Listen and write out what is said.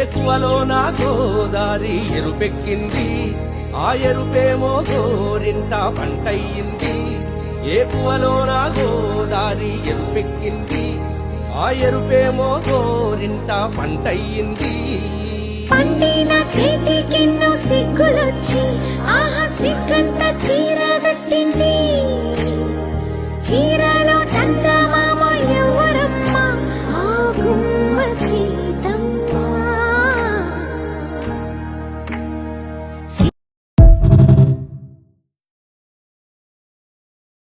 ఏకువలో నా గోదారి ఎరుపెక్కింది, ఆ ఎరుపేమో గోరింట పంటయ్యింది. ఏకువలో నా గోదారి ఎరుపెక్కింది, ఆ ఎరుపేమో గోరింట పంటయ్యింది. పండిన చేతికెన్నో సిగ్గులొచ్చి ఆహా సిగ్గంత చీర